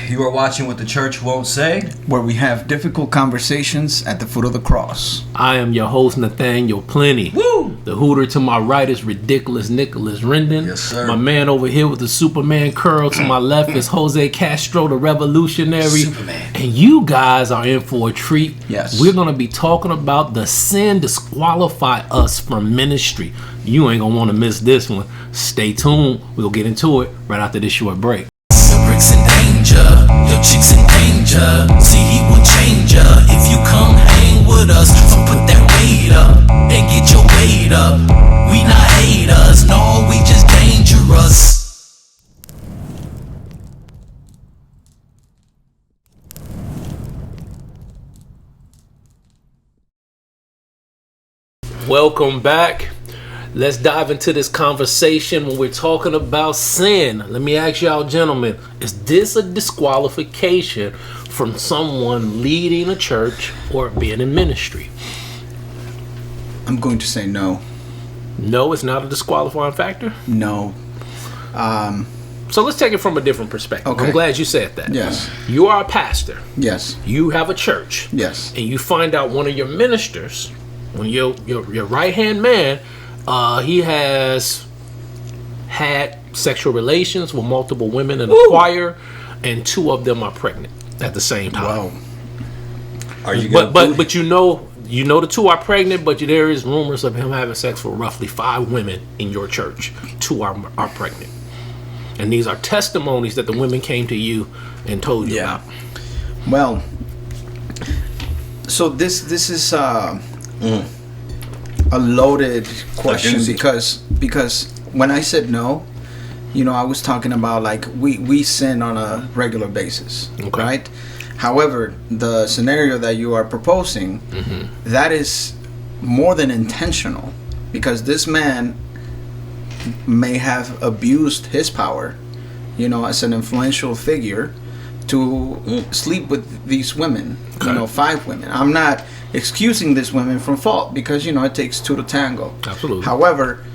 You are watching What the Church Won't Say, where we have difficult conversations at the foot of the cross. I am your host, Nathaniel Plenty. Woo! The hooter to my right is Ridiculous Nicholas Rendon. Yes, sir. My man over here with the Superman curl to my left is Jose Castro, the revolutionary. Superman. And you guys are in for a treat. Yes. We're going to be talking about the sin disqualify us from ministry. You ain't going to want to miss this one. Stay tuned. We'll get into it right after this short break. Your bricks in danger, your chicks in danger. See, he will change ya if you come hang with us. So put that weight up and get your weight up. We not haters, no, we just dangerous. Welcome back. Let's dive into this conversation when we're talking about sin. Let me ask y'all, gentlemen, is this a disqualification from someone leading a church or being in ministry? I'm going to say no. No, it's not a disqualifying factor? No. So let's take it from a different perspective. Okay. I'm glad you said that. Yes. You are a pastor. Yes. You have a church. Yes. And you find out one of your ministers, when your right-hand man, he has had sexual relations with multiple women in the choir, and 2 of them are pregnant at the same time. Wow. Are you But you know the 2 are pregnant, but there is rumors of him having sex with roughly 5 women in your church. 2 are pregnant, and these are testimonies that the women came to you and told you about. Well, so this is a loaded question because when I said no, I was talking about like we sin on a regular basis, Okay. right? However, the scenario that you are proposing, that is more than intentional, because this man may have abused his power, as an influential figure to sleep with these women, Okay. 5 women. I'm not excusing these women from fault, because it takes 2 to tango. Absolutely. However,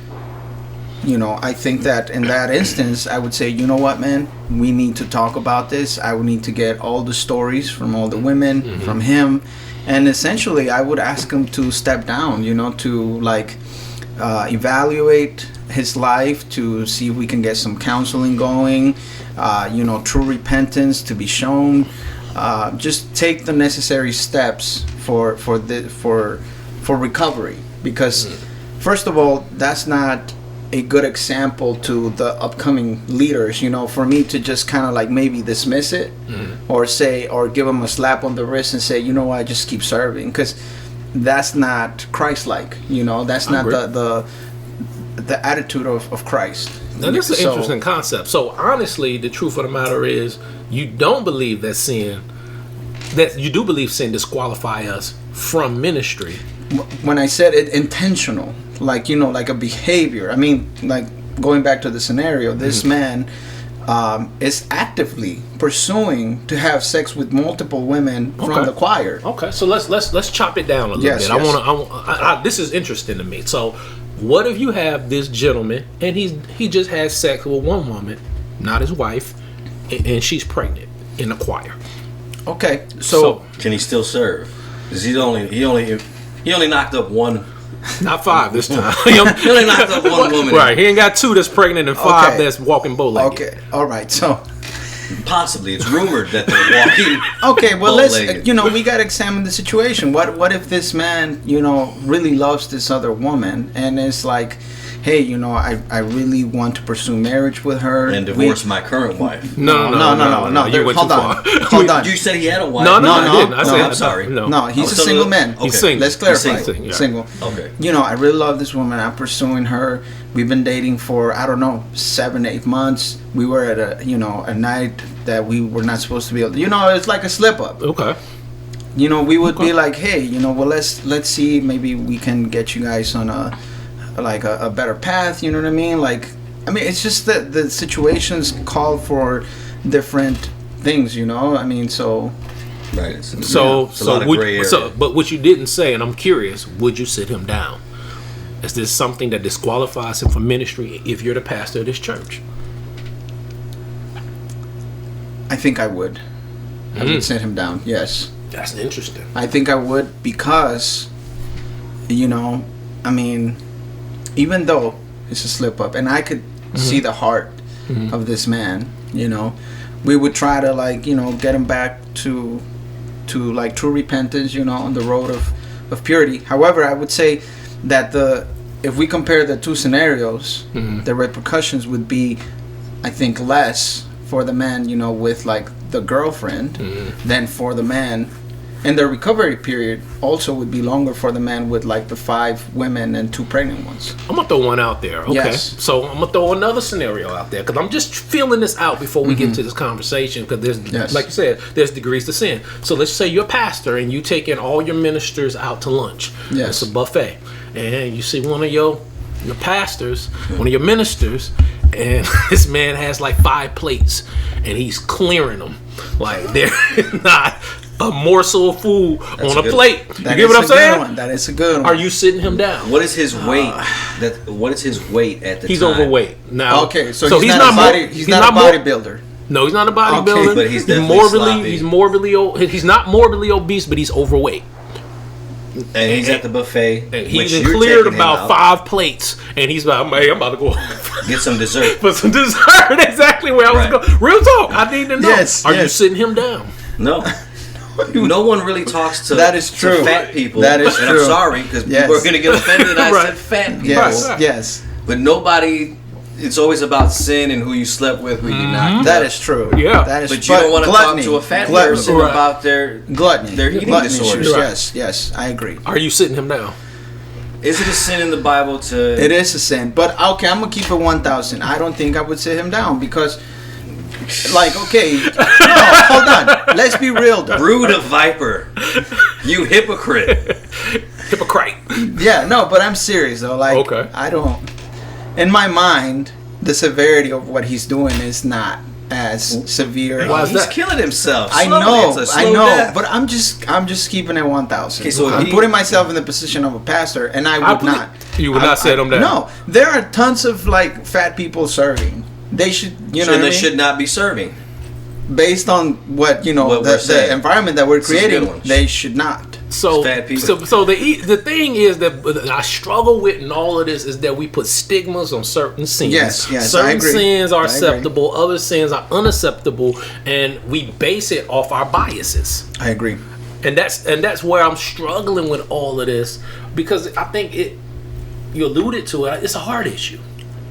I think that in that instance, I would say, you know what, man, we need to talk about this. I would need to get all the stories from all the women, from him, and essentially I would ask him to step down, to evaluate his life, to see if we can get some counseling going, true repentance to be shown. Just take the necessary steps for recovery, because first of all, that's not a good example to the upcoming leaders, for me to just kind of like maybe dismiss it, or give them a slap on the wrist and say, I just keep serving, because that's not Christ-like. That's not the attitude of Christ. Now, this is an interesting concept. So, honestly, the truth of the matter is, you don't believe that you do believe sin disqualify us from ministry. When I said it intentional, like a behavior, I mean, like going back to the scenario, this man is actively pursuing to have sex with multiple women from the choir. Okay, so let's chop it down a little bit. Yes. This is interesting to me. So, what if you have this gentleman and he just has sex with one woman, not his wife, and she's pregnant in the choir? Okay, so Can he still serve? Because he only knocked up one. Not 5 this time. He only knocked up one woman. Right, he ain't got 2 that's pregnant and 5 that's walking bow-legged. okay, all right, so Possibly, it's rumored that they're walking. okay, well, let's bow-legged. we got to examine the situation. What if this man really loves this other woman, and it's like, hey, I really want to pursue marriage with her And divorce my current wife. No. You went too far. Hold on. You said he had a wife. No, No, I didn't. I said, I'm sorry. No. He's a so single the- man. okay. He's single. Let's clarify. He's single. Yeah. Single. Okay. I really love this woman. I'm pursuing her. We've been dating for 7-8 months. We were at a night that we were not supposed to be able to, it's like a slip up. Okay. We would be like, hey, well, let's see, maybe we can get you guys on a better path. You know what I mean? It's just that the situations call for different things. So Right. It's a So lot of gray area. but what you didn't say, and I'm curious, would you sit him down? Is this something that disqualifies him from ministry if you're the pastor of this church? I think I would. I would sit him down. Yes. That's interesting. I think I would because, you know, I mean, even though it's a slip up, and I could see the heart of this man, you know, we would try to, like, you know, get him back to like true repentance, you know, on the road of purity. However, I would say that if we compare the two scenarios, the repercussions would be, I think, less for the man, you know, with like the girlfriend than for the man. And the recovery period also would be longer for the man with like the 5 women and 2 pregnant ones. I'm gonna throw one out there. Okay. Yes. So I'm gonna throw another scenario out there because I'm just feeling this out before we get into this conversation because there's, like you said, there's degrees to sin. So let's say you're a pastor and you taking all your ministers out to lunch. Yes. It's a buffet, and you see one of your pastors, one of your ministers, and this man has like 5 plates and he's clearing them like they're not a morsel of food on a plate. You get what I'm saying? That is a good one. Are you sitting him down? What is his weight? What is his weight at the He's time? overweight now. Okay, so he's not a bodybuilder. No, he's not a bodybuilder. Okay, but he's definitely sloppy. He's not morbidly obese, but he's overweight. And he's at the buffet. And he's cleared about 5 plates, and he's about, I'm about to go get some dessert. for some dessert. Exactly where I was going. Real talk. I need to know. Are you sitting him down? No. No one really talks to that is true. Fat people. That is true. And I'm sorry because people are going to get offended. I said fat people. Yes. But nobody. It's always about sin and who you slept with, who you knocked. That is true. Yeah. That is. But you don't want to talk to a fat person about their gluttony, their eating disorders. Yes, I agree. Are you sitting him down? Is it a sin in the Bible to? It is a sin, but okay, I'm gonna keep it 1,000. I don't think I would sit him down because, like, okay, no, hold on. Let's be real, though. Brood of viper, you hypocrite. Hypocrite. Yeah, no, but I'm serious though. Like, okay. I don't. In my mind, the severity of what he's doing is not as severe. Why is He's that? killing himself. I Slowly. know, It's a slow death. but I'm just keeping it 1,000. Okay, so I'm putting myself in the position of a pastor, and I would not. You would not sit him down. No, there are tons of like fat people serving. They should, you know, and they should not be serving. Based on what you know, What the environment that we're creating, they should not. So, fat people. so the thing is that I struggle with in all of this is that we put stigmas on certain sins. Yes, certain I agree. sins are I acceptable, other sins are unacceptable, and we base it off our biases. I agree. And that's where I'm struggling with all of this because I think you alluded to it. It's a heart issue.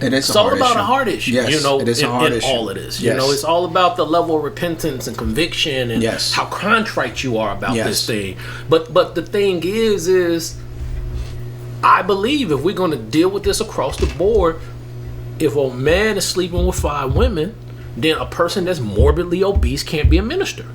It is. It's all about a heart issue. Yes, you know, it is a heart issue. all of this. Yes. You know, it's all about the level of repentance and conviction and how contrite you are about this thing. But the thing is I believe if we're going to deal with this across the board, if a man is sleeping with 5 women, then a person that's morbidly obese can't be a minister.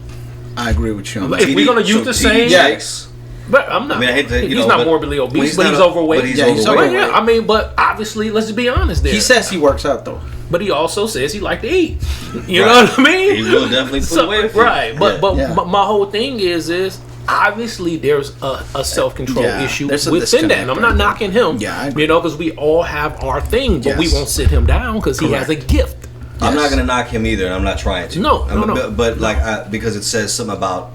I agree with you on that. If we're going to use the same... Yes. But I'm not. I mean, I hate to, he's not morbidly obese, but he's overweight. But he's overweight. Yeah, I mean, but obviously, let's be honest there. He says he works out though. But he also says he like to eat. You know what I mean? He will definitely put away. Right. But my whole thing is obviously there's a self-control issue within that. And I'm not knocking him. Yeah, you know, because we all have our thing, but we won't sit him down because he has a gift. I'm not going to knock him either, and I'm not trying to. No. But like, because it says something about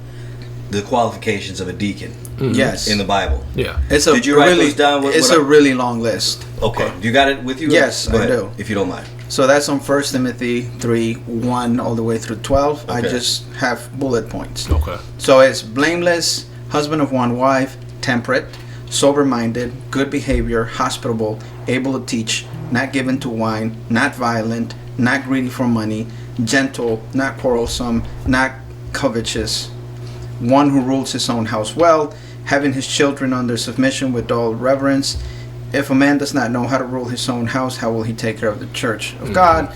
the qualifications of a deacon. Yes, in the Bible. Yeah. Did you write those down? It's a really long list. Okay. You got it with you? Yes, Go ahead, I do. If you don't mind. So that's on 1 Timothy 3:1 all the way through 12. Okay. I just have bullet points. Okay. So it's blameless, husband of one wife, temperate, sober-minded, good behavior, hospitable, able to teach, not given to wine, not violent, not greedy for money, gentle, not quarrelsome, not covetous, one who rules his own house well, having his children under submission with all reverence. If a man does not know how to rule his own house, how will he take care of the church of God?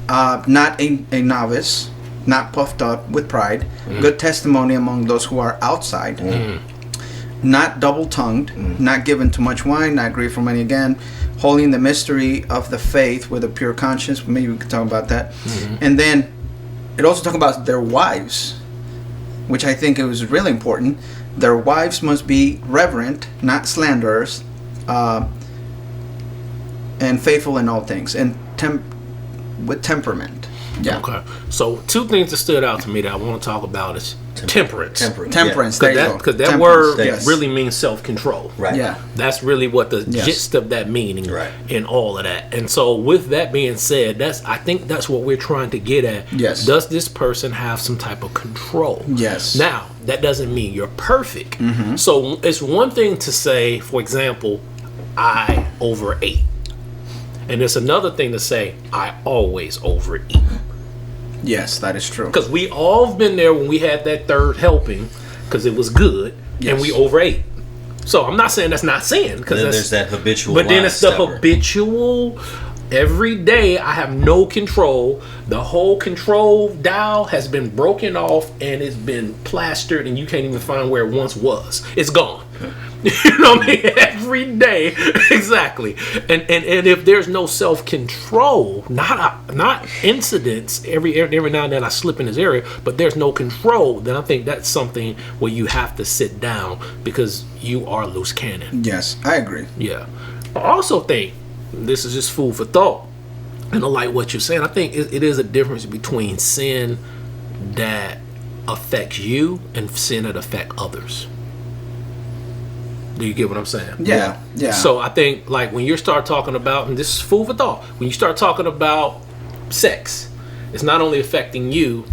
Not a novice, not puffed up with pride, good testimony among those who are outside, not double-tongued, not given to much wine, not grieved for money again, holding the mystery of the faith with a pure conscience. Maybe we could talk about that. And then it also talks about their wives, which I think it was really important. Their wives must be reverent, not slanderers, and faithful in all things, and with temperament. Yeah. Okay. So 2 things that stood out to me that I want to talk about is temperance. Temperance. There you go. Because that Temperance, word yes. really means self-control. Right. Yeah. That's really what the Yes. gist of that meaning Right. in all of that. And so with that being said, I think that's what we're trying to get at. Yes. Does this person have some type of control? Yes. Now, that doesn't mean you're perfect. Mm-hmm. So it's one thing to say, for example, I overate. And it's another thing to say, I always overeat. Yes, that is true. Because we all have been there when we had that third helping because it was good and we overate. So I'm not saying that's not sin. Then there's that habitual. But then line it's the stepper. habitual. Every day I have no control. The whole control dial has been broken off and it's been plastered and you can't even find where it once was. It's gone. You know what I mean? Every day. Exactly. And if there's no self-control, not incidents, every now and then I slip in this area, but there's no control, then I think that's something where you have to sit down because you are loose cannon. Yes, I agree. Yeah. I also think, this is just food for thought, and I like what you're saying, I think it is a difference between sin that affects you and sin that affects others. Do you get what I'm saying? Yeah. Yeah. So I think, like, when you start talking about, and this is food for thought, when you start talking about sex, it's not only affecting you,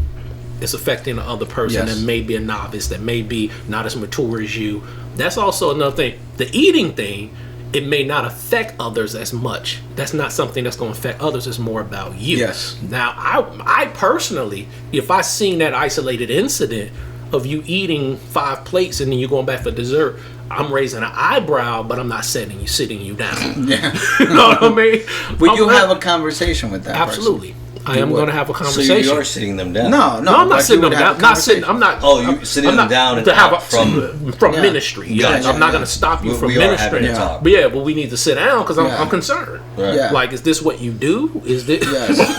it's affecting the other person Yes. that may be a novice, that may be not as mature as you. That's also another thing. The eating thing, it may not affect others as much. That's not something that's going to affect others. It's more about you. Yes. Now, I personally, if I seen that isolated incident of you eating 5 plates and then you're going back for dessert, I'm raising an eyebrow, but I'm not sitting you down. Yeah. You know what I mean? Would you have a conversation with that Absolutely. I am would. going to have a So conversation. you are sitting them down. person? No, No, I'm not but sitting you them would have down. a Not sitting. conversation. I'm not. Oh, you sitting I'm them not down and to have out from Yeah. ministry. Yeah, Gotcha. I'm not Yeah. going to stop you from we are having ministering. a talk. But yeah, but we need to sit down because Yeah. I'm concerned. Right. Yeah. Like, is this what you do? Is this, Yes.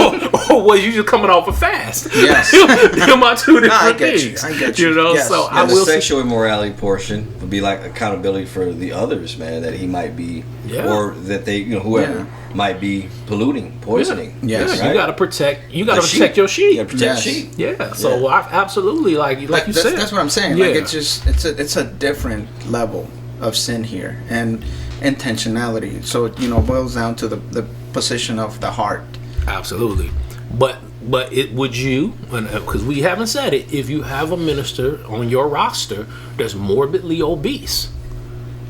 or was you just coming off a fast? Yes. They're my 2 different I get you. things. I get you. You know, Yes. so Yeah, I The will. sexual immorality portion would be like accountability for the others, man, that he might be, Yeah. or that they, whoever Yeah. might be polluting, poisoning. Yeah. Yes. Yeah, you right? got to protect. You got to The protect sheep. your sheep. You gotta protect Yes. sheep. Yeah. So I absolutely like you that's, said. that's what I'm saying. Yeah. Like, it's just it's a different level of sin here and intentionality. So it boils down to the position of the heart. Absolutely, but it would you, because we haven't said it, if you have a minister on your roster that's morbidly obese,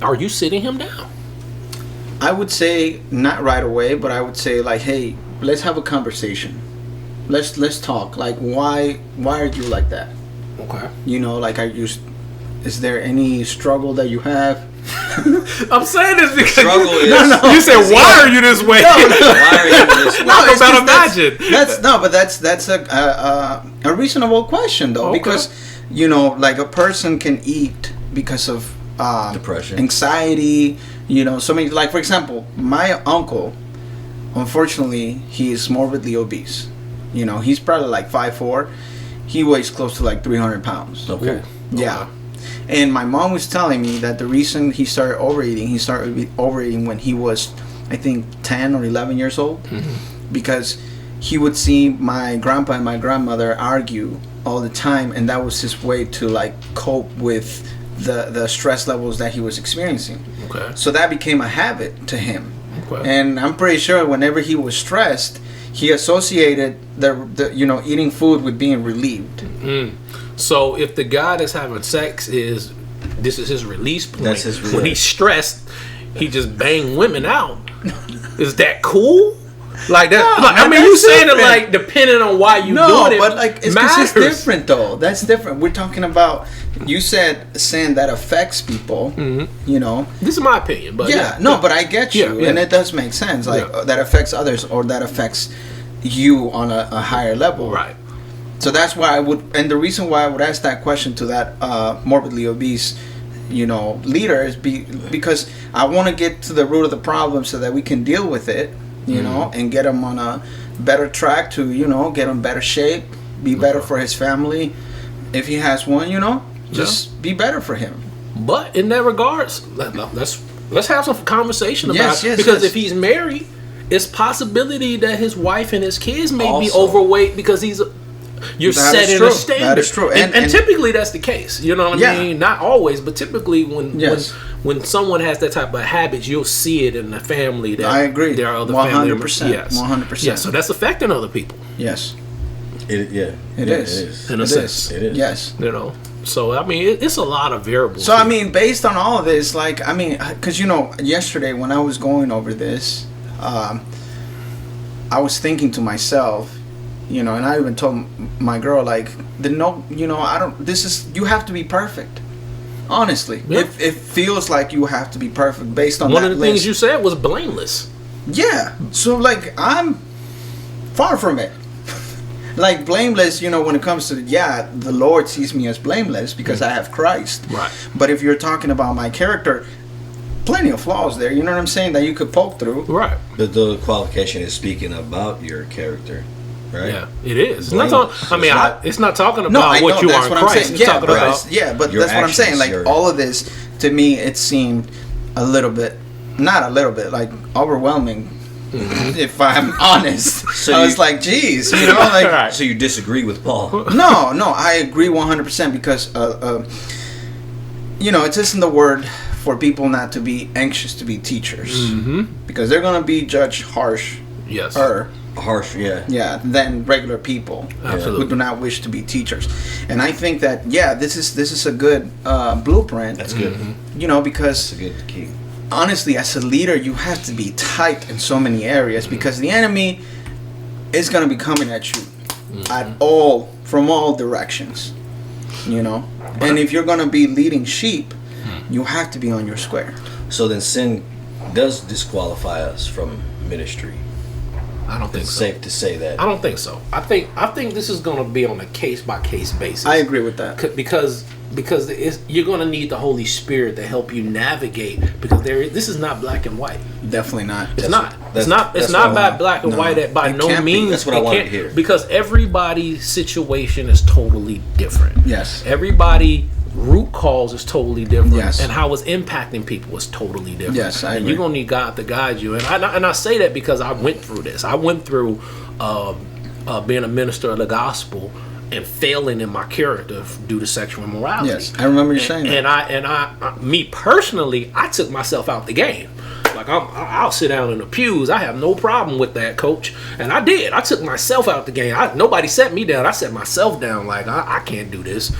are you sitting him down? I would say not right away, but I would say like, hey, let's have a conversation. Let's talk. Like, why are you like that? Okay. Like, is there any struggle that you have? I'm saying this because Struggle is. you said, why are you this way? Why are you this way? Talk it's about just imagine. That's a reasonable question though, Okay. because like a person can eat because of Depression. anxiety. So many, like, for example, my uncle, unfortunately, he's morbidly obese. He's probably like 5'4". He weighs close to like 300 pounds. Okay. Yeah. And my mom was telling me that the reason he started overeating when he was, I think, 10 or 11 years old, because he would see my grandpa and my grandmother argue all the time, and that was his way to like cope with the stress levels that he was experiencing. Okay. So that became a habit to him. Okay. And I'm pretty sure whenever he was stressed, he associated the eating food with being relieved. So if the guy that's having sex this is his release point. That's his when release. he's stressed, he just bang women out. Is that cool? Like that? No, like, I man, mean, you that's saying it different. like depending on why you No, doing it. but like it's 'cause matters. it's different though. That's different. We're talking about, you said sin that affects people. This is my opinion, but But I get you, Yeah. and it does make sense. Like that affects others, or that affects you on a higher level. right. So that's why I would, and the reason why I would ask that question to that morbidly obese, leader is because I want to get to the root of the problem so that we can deal with it, and get him on a better track to, get him better shape, be better for his family. If he has one, just be better for him. But in that regards, let's have some conversation about Yes, it. yes, Because yes. if he's married it's possibility that his wife and his kids may be Also. overweight because you're That is setting true. a standard. That is true. And typically that's the case. You know what I Yeah. mean? Not always, but typically Yes. when someone has that type of habits, you'll see it in the family. That I agree. There are other family members. 100%. Yes. 100%. Yeah, so that's affecting other people Yes. It is. It is. in a It sense. is. It is. Yes. You know? So, I mean, it's a lot of variables. So I here. mean, based on all of this, like, I mean, because yesterday when I was going over this, I was thinking to myself, and I even told my girl, like, you have to be perfect. Honestly, Yeah. it feels like you have to be perfect based on one that of the things list. you said was blameless. Yeah. So like, I'm far from it. Like blameless, when it comes to the Lord sees me as blameless because I have Christ. Right. But if you're talking about my character, plenty of flaws there. You know what I'm saying? That you could poke through. Right. But the qualification is speaking about your character, right? Yeah, it is. It's Blameless. not talking, I mean, It's not- it's not talking No, about I what know, you that's are in what I'm Christ. saying. It's talking but about but your that's what I'm saying. actions, Like your- all of this, to me, it seemed a little bit, not a little bit, like overwhelming. If I'm honest, So I was you- like, "Geez," like. Right. So you disagree with Paul? No, I agree 100% because, it says in the word for people not to be anxious to be teachers because they're gonna be judged harsh, Yes. Harsh, yeah. than regular people Absolutely. who do not wish to be teachers. And I think that this is a good blueprint. That's good. Because That's a good key. honestly, as a leader, you have to be tight in so many areas because the enemy is going to be coming at you from all directions, And if you're going to be leading sheep, you have to be on your square. So then sin does disqualify us from ministry. I don't think It's so. safe to say that. I don't think so. I think this is going to be on a case by case basis. I agree with that. because you're going to need the Holy Spirit to help you navigate because this is not black and white. Definitely not. It's That's- not. that's- It's not. It's that's not what by I want. black and No, white. By it no can't be. means. That's what I it wanted can't- to hear. Because everybody's situation is totally different. Yes. Everybody root cause is totally different, Yes. and how it's impacting people is totally different. Yes, I and agree. you're gonna need God to guide you. And I say that because I went through this. I went through being a minister of the gospel and failing in my character due to sexual immorality. Yes, I remember you saying that. And I, me personally, I took myself out the game. Like I'll sit down in the pews. I have no problem with that, coach. And I did. I took myself out the game. Nobody set me down. I set myself down. Like I can't do this.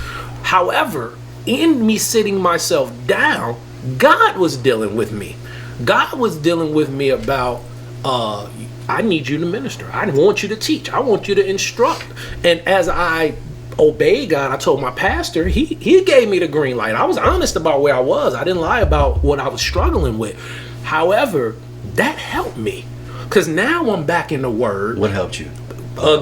However, in me sitting myself down, God was dealing with me. God was dealing with me about I need you to minister. I want you to teach. I want you to instruct. And as I obeyed God, I told my pastor, he gave me the green light. I was honest about where I was. I didn't lie about what I was struggling with. However, that helped me because now I'm back in the Word. What helped you?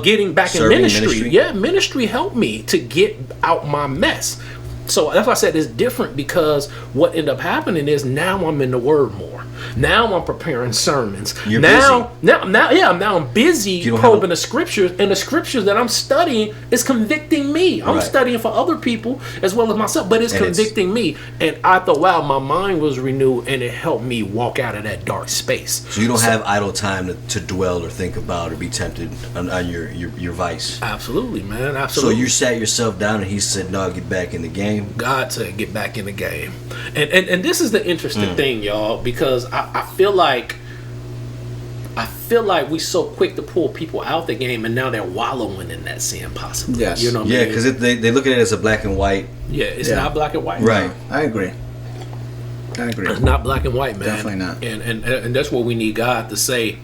Getting back in Serving ministry. Yeah, ministry helped me to get out my mess. So that's why I said it's different because what ended up happening is now I'm in the Word more. Now I'm preparing sermons. You're now I'm busy You don't probing have a- the scriptures, and the scriptures that I'm studying is convicting me. I'm Right. studying for other people as well as myself, but it's And it's- convicting me. And I thought, wow, my mind was renewed, and it helped me walk out of that dark space. So you don't have idle time to dwell or think about or be tempted on your vice. Absolutely, man. So Absolutely. you sat yourself down and he said, "No, get back in the game." God to get back in the game. And this is the interesting thing, y'all, because I feel like we so quick to pull people out the game, and now they're wallowing in that sin, possibly. Yes. You know what I Yeah, mean? because they look at it as a black and white. Yeah, it's Yeah. not black and white. Right. I agree. It's not black and white, man. Definitely not. And that's what we need God to say,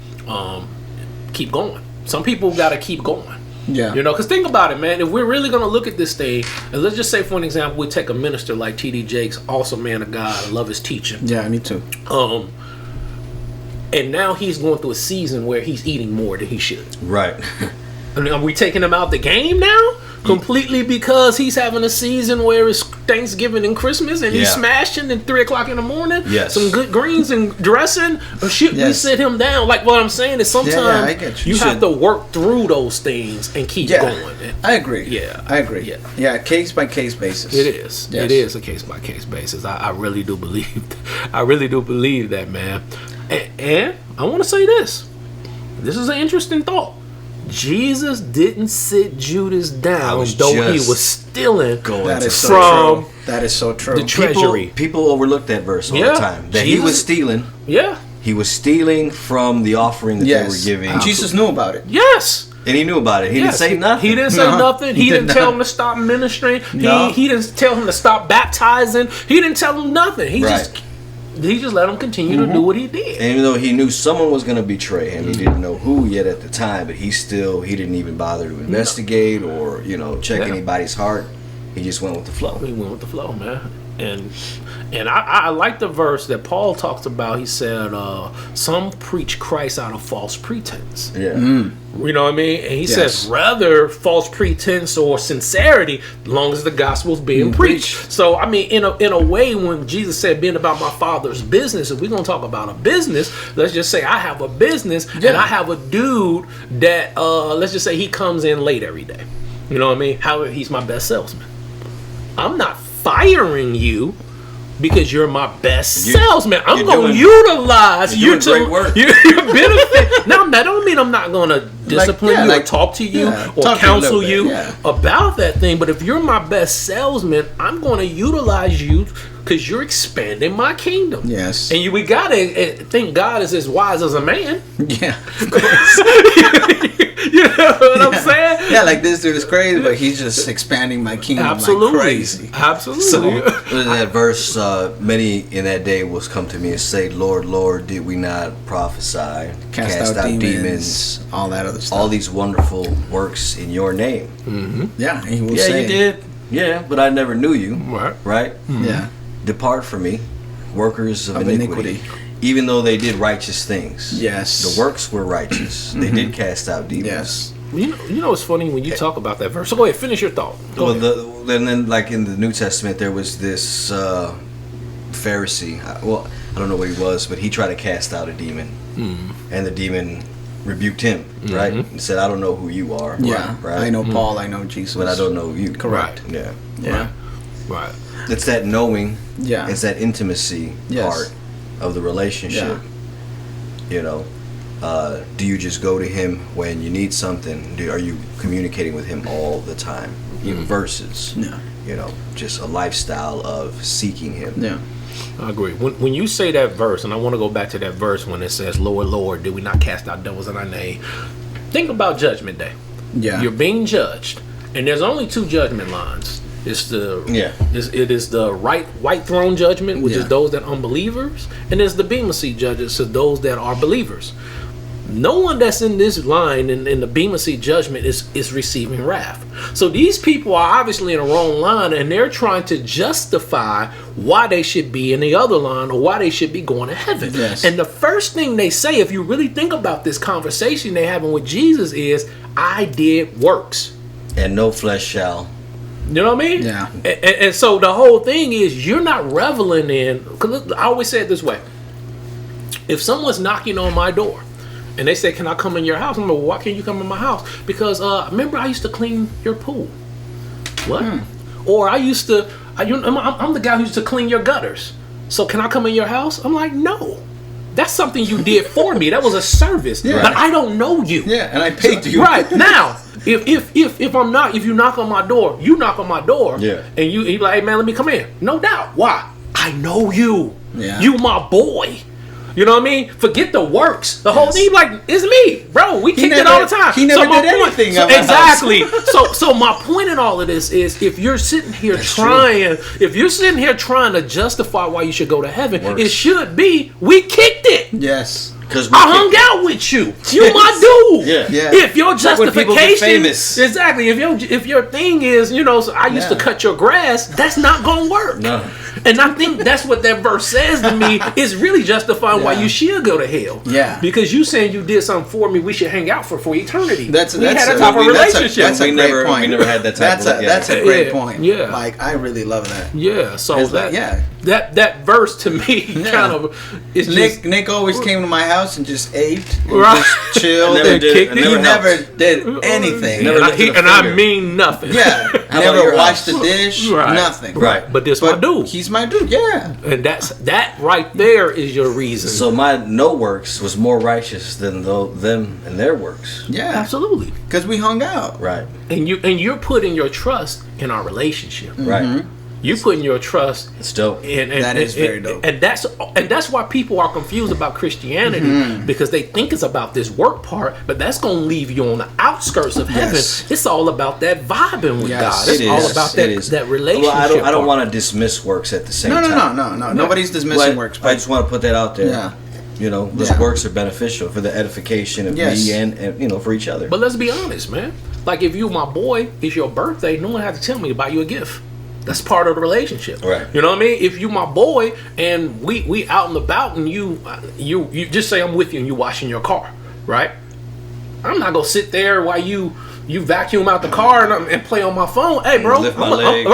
keep going. Some people got to keep going. Yeah. You know, because think about it, man. If we're really going to look at this thing, and let's just say, for an example, we take a minister like T.D. Jakes, awesome man of God. I love his teaching. Yeah, me too. And now he's going through a season where he's eating more than he should. Right. I mean, are we taking him out the game now? Completely because he's having a season where it's Thanksgiving and Christmas and he's Yeah. smashing at 3 o'clock in the morning. Yes. Some good greens and dressing. Or should we Yes. sit him down? Like what I'm saying is sometimes I get you. you You have should. to work through those things and keep Yeah, going. I agree. Yeah. I agree. Yeah. Yeah, case by case basis. It is. Yes. It is a case by case basis. I really do believe. I really do believe that, man. And I want to say this: this is an interesting thought. Jesus didn't sit Judas down, though he was stealing That is so from true. That is so true. the treasury. People overlook that verse all the time. That he was stealing. Yeah. He was stealing from the offering that they were giving. Jesus knew about it. Yes. And he knew about it. He didn't say nothing. He didn't say nothing. He didn't tell him to stop ministering. No. He didn't tell him to stop baptizing. He didn't tell him nothing. He just let him continue to do what he did. And even though he knew someone was going to betray him, he didn't know who yet at the time, but he didn't even bother to investigate or, check anybody's heart. He just went with the flow. He went with the flow, man. And I like the verse that Paul talks about. He said, some preach Christ out of false pretense. Yeah. You know what I mean? And he says, rather false pretense or sincerity, as long as the gospel's being preached. So, I mean, in a way, when Jesus said, being about my Father's business, if we're going to talk about a business, let's just say I have a business and I have a dude that, let's just say he comes in late every day. You know what I mean? He's my best salesman. I'm not firing you because you're my best salesman. I'm going to utilize you to your benefit. Now, that don't mean I'm not going to discipline you or talk to you or counsel you about that thing. But if you're my best salesman, I'm going to utilize you because you're expanding my kingdom. Yes. And we got to think God is as wise as a man. Yeah, of course. You know what I'm saying? Yeah, like this dude is crazy, but he's just expanding my kingdom like crazy. Absolutely. So, that verse, many in that day will come to me and say, Lord, Lord, did we not prophesy, cast out demons, all that other stuff. all these wonderful works in your name? Mm-hmm. Yeah, and he will say, you did. Yeah, but I never knew you. Right? Mm-hmm. Yeah. Depart from me, workers of iniquity. Even though they did righteous things. Yes. The works were righteous. They did cast out demons. Yes. You know what's funny when you talk about that verse? So go ahead, finish your thought. And then, like in the New Testament, there was this Pharisee. I don't know what he was, but he tried to cast out a demon. And the demon rebuked him, right? And said, I don't know who you are. Yeah. Right? I know Paul, I know Jesus. But I don't know you. Correct. Yeah. Yeah. Right. It's that knowing. Yeah. It's that intimacy part of the relationship. Do you just go to him when you need something? Are you communicating with him all the time? Versus, just a lifestyle of seeking him. Yeah. I agree. When you say that verse, and I want to go back to that verse when it says, Lord, Lord, did we not cast out devils in thy name? Think about Judgment Day. Yeah. You're being judged, and there's only two judgment lines. It is the white throne judgment, which is those that are unbelievers, and there's the Bema Seat judgment, so those that are believers. No one that's in this line in the Bema Seat judgment is receiving wrath. So these people are obviously in a wrong line, and they're trying to justify why they should be in the other line or why they should be going to heaven. Yes. And the first thing they say, if you really think about this conversation they're having with Jesus, is, I did works. And no flesh shall. You know what I mean? Yeah. And so the whole thing is, you're not reveling in, because I always say it this way. If someone's knocking on my door and they say, can I come in your house? I'm like, well, why can't you come in my house? Because remember I used to clean your pool. What? Or I'm the guy who used to clean your gutters. So can I come in your house? I'm like, no. That's something you did for me. That was a service. But I don't know you. Yeah, and I paid you. Right. Now, if you knock on my door, and you like, hey man, let me come in. No doubt. Why? I know you. Yeah. You my boy. You know what I mean? Forget the works. The whole thing, like, it's me, bro. We kicked it all the time. He never did anything. Exactly. So my point in all of this is, if you're sitting here trying to justify why you should go to heaven, it should be, we kicked it. Yes. Because I hung out with you. You my dude. Yeah. If your justification, famous. exactly. If your thing is, so I used to cut your grass, that's not gonna work. No. And I think that's what that verse says to me, is really justifying why you should go to hell. Yeah. Because you saying you did something for me, we should hang out for eternity. We had that type of relationship. That's a great point. We never had that type of That's a great point. Yeah. Like, I really love that. Yeah. So It's that verse to me kind of is Nick always came to my house house and just ate, and Right. just chilled, Never and did- kicked it. he never never helped. did anything. Never lifted a And I finger. mean nothing. Yeah, How about never your washed house? the dish. Right. Nothing. Right. But this my But dude. he's my dude. Yeah. And that right there is your reason. So my no works was more righteous than them and their works. Yeah. Absolutely. Because we hung out. Right. And you're putting your trust in our relationship. Right. You're putting your trust It's dope. and That is very dope. And that's why people are confused about Christianity, because they think it's about this work part, but that's going to leave you on the outskirts of heaven. Yes. It's all about that vibing with Yes. God. It's It all is. about It is. that relationship. Well, I don't part. want to dismiss works at the same No, time. no. Nobody's dismissing But works. I just want to put that out there. Yeah. You know, those Yeah. works are beneficial for the edification of Yes. me and you know, for each other. But let's be honest, man. Like, if you my boy, it's your birthday, no one has to tell me to buy you a gift. That's part of the relationship. Right. You know what I mean? If you my boy and we out and about and you just say I'm with you and you washing your car, right? I'm not gonna sit there while you vacuum out the car and play on my phone. Hey, bro, Lift my I'm leg.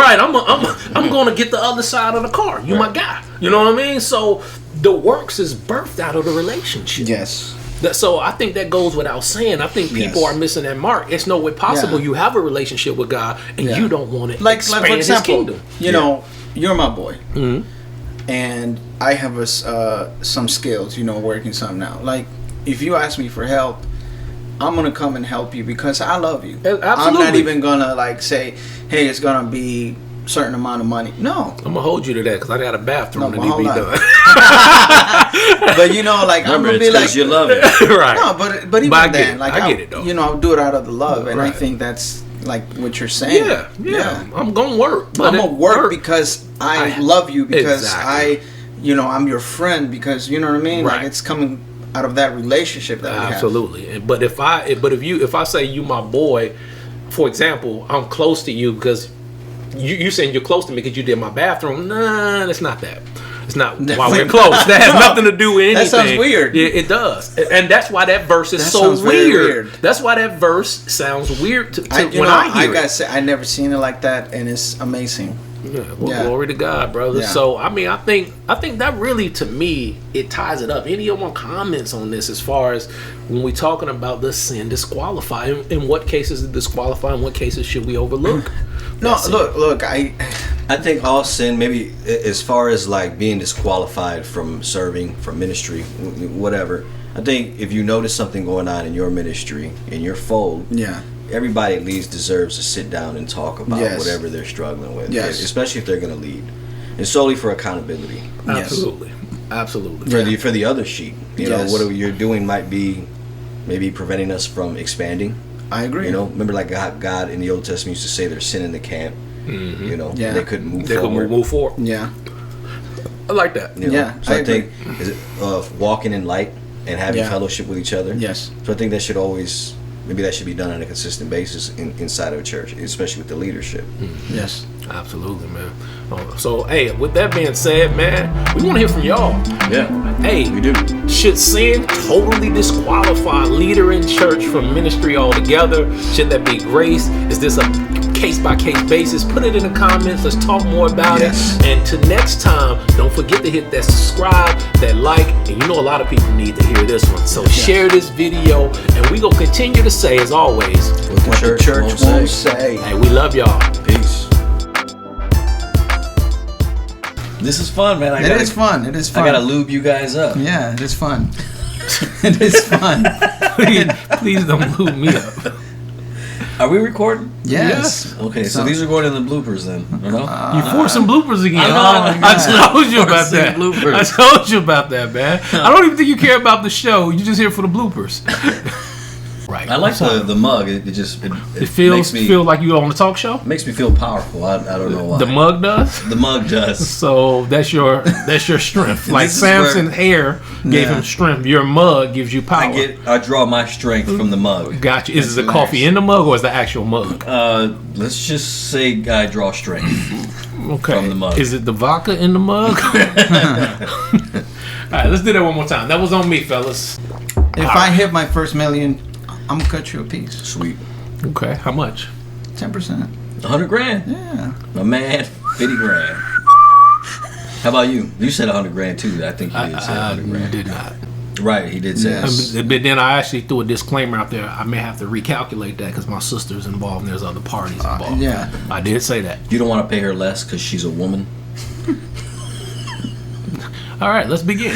I'm gonna get the other side of the car. You my guy. You know what I mean? So the works is birthed out of the relationship. Yes. So I think that goes without saying. I think people Yes. are missing that mark. It's no way possible Yeah. you have a relationship with God and Yeah. you don't want to Like expand for His example, kingdom. you know, you're my boy, and I have some skills, you know, working something out. Like, if you ask me for help, I'm gonna come and help you because I love you. I'm not Absolutely. even gonna like say, hey, it's gonna be certain amount of money. No, I'm gonna hold you to that because I got a bathroom No, that but need to be hold on. done. but you know, like I'm Remember, gonna it's be like, because you love it. Right. no, but even But I get then, it. like I get it, though. You know, I'll do it out of the love, and I Right. think that's like what you're saying. Yeah. I'm gonna work. I'm gonna it work because I love you, because Exactly. I'm your friend, because you know what I mean. Right. Like, it's coming out of that relationship that we have. Absolutely. But if I say you my boy, for example, I'm close to you because you saying you're close to me because you did my bathroom. Nah, that's not that. It's not why Definitely we're close. That has No. nothing to do with anything. That sounds weird. Yeah, it does, and that's why that verse is That so sounds very weird. weird. That's why that verse sounds weird to when I hear gotta it. say, I never seen it like that, and it's amazing. Yeah, well, Yeah. glory to God, brother. Yeah. So I mean, I think that really, to me, it ties it up. Any of my comments on this, as far as when we talking about the sin disqualify, in what cases it disqualify, in what cases should we overlook? No, That's it. look, I think all sin, maybe as far as like being disqualified from serving, from ministry, whatever. I think if you notice something going on in your ministry, in your fold, yeah, everybody at least deserves to sit down and talk about Yes. whatever they're struggling with. Yes. Especially if they're going to lead. And solely for accountability. Absolutely, absolutely. For the other sheep. You know, Yes. what you're doing might be maybe preventing us from expanding. I agree. You know, remember like God in the Old Testament used to say there's sin in the camp. You know, Yeah. they couldn't move They could forward. move forward. Yeah, I like that. You know? Yeah, So I I think is it, walking in light and having Yeah. fellowship with each other. Yes. So I think that should always, maybe that should be done on a consistent basis inside of a church, especially with the leadership. yes. Absolutely, man. So, hey, with that being said, man, we want to hear from y'all. Yeah. Hey, We do. should sin totally disqualify a leader in church from ministry altogether? Should that be grace? Is this a case-by-case basis? Put it in the comments. Let's talk more about Yes. it. And to next time, don't forget to hit that subscribe, that like, and you know a lot of people need to hear this one. So share this video, and we gonna continue to say, as always, What the church, Won't say. hey, we love y'all. Peace. This is fun, man. It is fun. It is I fun. gotta lube you guys up. Yeah, it is fun. It is fun. Please don't lube me up. Are we recording? Yes. Okay, so these are going in the bloopers then. You know? You forcing bloopers again. I know. I told you about Forcing that. bloopers. I told you about that, man. I don't even think you care about the show. You just here for the bloopers. Right. I like the mug. It just It makes feels me feel like you on the talk show. makes me feel powerful. I don't know why. The mug does. The mug does. So that's your strength. Like This is where- Samson's hair gave Yeah. him strength. Your mug gives you power. I draw my strength from the mug. Gotcha. Is the That's coffee nice. in the mug or is the actual mug? Let's just say I draw strength. Okay. from the mug. Is it the vodka in the mug? All right, let's do that one more time. That was on me, fellas. If I hit my first million, I'm gonna cut you a piece. Sweet. Okay. How much? 10%. 100 grand. Yeah. My man, 50 grand. How about you? You said 100 grand too. I think you did say 100 grand. Did not. Right, he did say yes. But then I actually threw a disclaimer out there. I may have to recalculate that because my sister's involved and there's other parties involved. Yeah. I did say that. You don't want to pay her less because she's a woman? All right, let's begin.